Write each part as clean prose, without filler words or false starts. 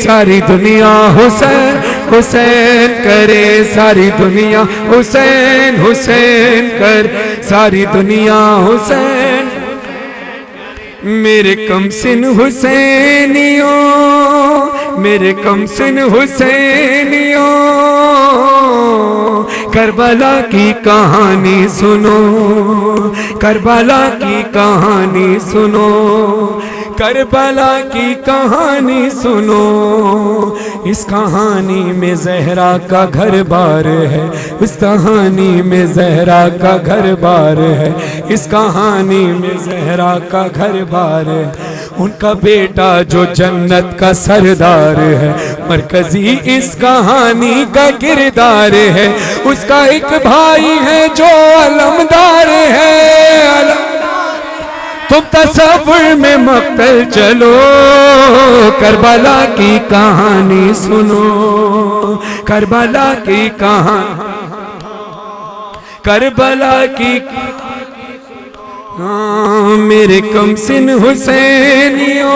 सारी दुनिया हुसैन हुसैन करे, सारी दुनिया हुसैन हुसैन कर, सारी दुनिया हुसैन। मेरे कमसिन हुसैनियों, मेरे कमसिन हुसैनियों, करबला की कहानी सुनो, करबला की कहानी सुनो, करबला की कहानी सुनो। इस कहानी में जहरा का घर बार है, इस कहानी में जहरा का घर बार है, इस कहानी में जहरा का घर बार है। उनका बेटा जो जन्नत का सरदार है, मरकजी इस कहानी का किरदार है। उसका एक भाई है जो अलमदार है। तुम तसव्वुर में मक्तल चलो, करबला की कहानी सुनो, करबला की कहानी, करबला की। हाँ मेरे कमसिन हुसैनियों,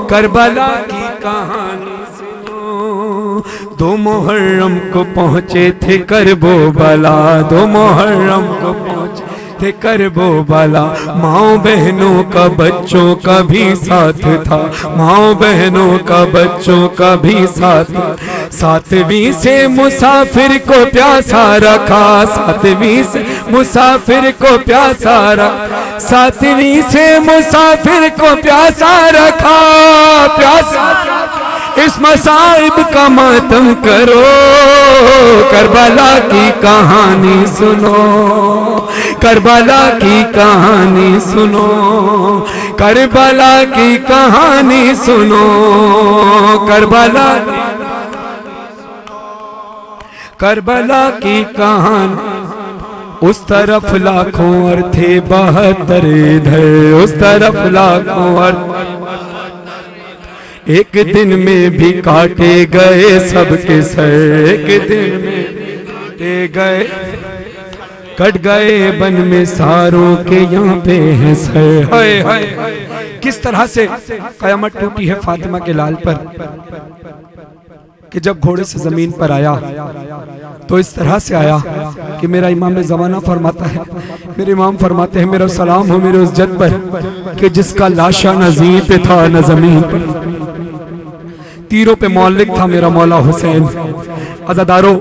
करबला की कहानी सुनो। 2 मुहर्रम को पहुँचे थे करबला, 2 मुहर्रम को पहुँचे थे करबला। माओ बहनों का बच्चों का भी साथ था, माओ बहनों का बच्चों का भी साथ। 7वीं से मुसाफिर को प्यासा रखा, 7वीं से मुसाफिर को प्यासा रखा, 7वीं से मुसाफिर को प्यासा रखा, प्यासा। इस मसाइब का मातम करो, करबला की कहानी सुनो, करबला की कहानी सुनो, करबला की कहानी सुनो, करबला, करबला की कहानी। उस तरफ लाखों और थे 72 इधर, उस तरफ लाखों और एक दिन में भी काटे गए सबके सर, एक दिन में काटे गए, कट गए बन में सारों के यहाँ पे हैं सर। हाय हाय किस तरह से कयामत टूटी है फातिमा के लाल पर, कि जब घोड़े से जमीन पर आया तो इस तरह से आया कि मेरा इमाम ज़माना फरमाता है, मेरे इमाम फरमाते हैं मेरा सलाम हो मेरे उस जद पर कि जिसका लाशा न ज़मीन पे था न ज़मीन पर, तीरों पे मौलिक था मेरा मौला हुसैन। अज़ादारों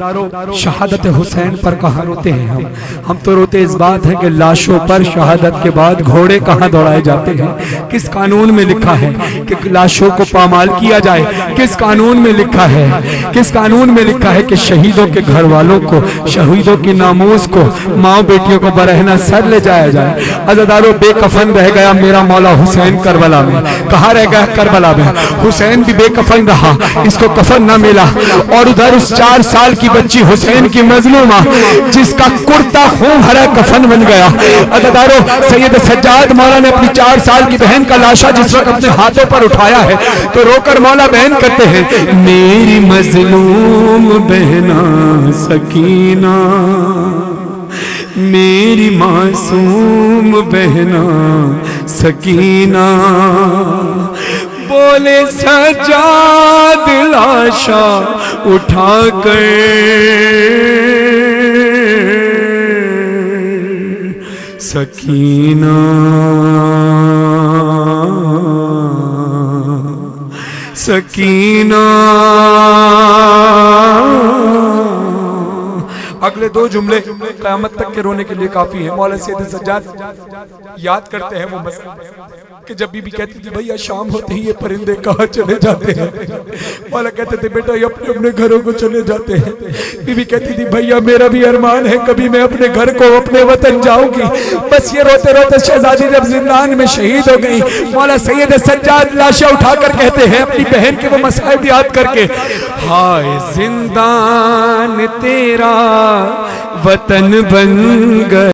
शहादत हुसैन पर कहाँ रोते हैं हम तो रोते इस बात है कि लाशों पर शहादत के बाद घोड़े कहाँ दौड़ाए जाते हैं। किस कानून में लिखा है कि लाशों को पामाल किया जाए, किस कानून में लिखा है, किस कानून में लिखा है कि शहीदों के घर वालों को, शहीदों की नामूस को, माँ बेटियों को बरहना सर ले जाया जाए। अज़ादारों बेकफन रह गया मेरा मौला हुसैन करबला में। कहाँ रह गया? करबला में। हुसैन भी बेकफन रहा, इसको कफन न मिला। और उधर उस 4 साल की बच्ची हुसैन की मजलूमा जिसका कुर्ता खून भरा कफन बन गया। अज़ादारों सैयद सज्जाद मौला ने अपनी 4 साल की बहन का लाशा जिस वक्त अपने हाथों पर उठाया है तो रोकर मौला बहन कहते हैं मेरी मजलूम बहना सकीना, मेरी मासूम बहना सकीना। बोले सज्जाद लाशा उठाकर सकीना, सकीना। अगले 2 जुमले क़यामत तक के रोने के लिए काफी है। मौला सैयद सज्जाद याद करते हैं वो मसला कि जब बीबी कहती थी भैया शाम होते ही ये परिंदे कहाँ चले जाते हैं, मौला कहते थे बेटा ये अपने अपने घरों को चले जाते हैं। बीबी कहती थी भैया मेरा भी अरमान है कभी मैं अपने घर को, अपने वतन जाऊंगी। बस ये रोते रोते शहजादी जब जिंदान में शहीद हो गई, मौला सैयद सज्जाद लाशा उठाकर कहते हैं अपनी बहन के वो मसाइब याद करके, हाय जिंदान तेरा वतन बन गया।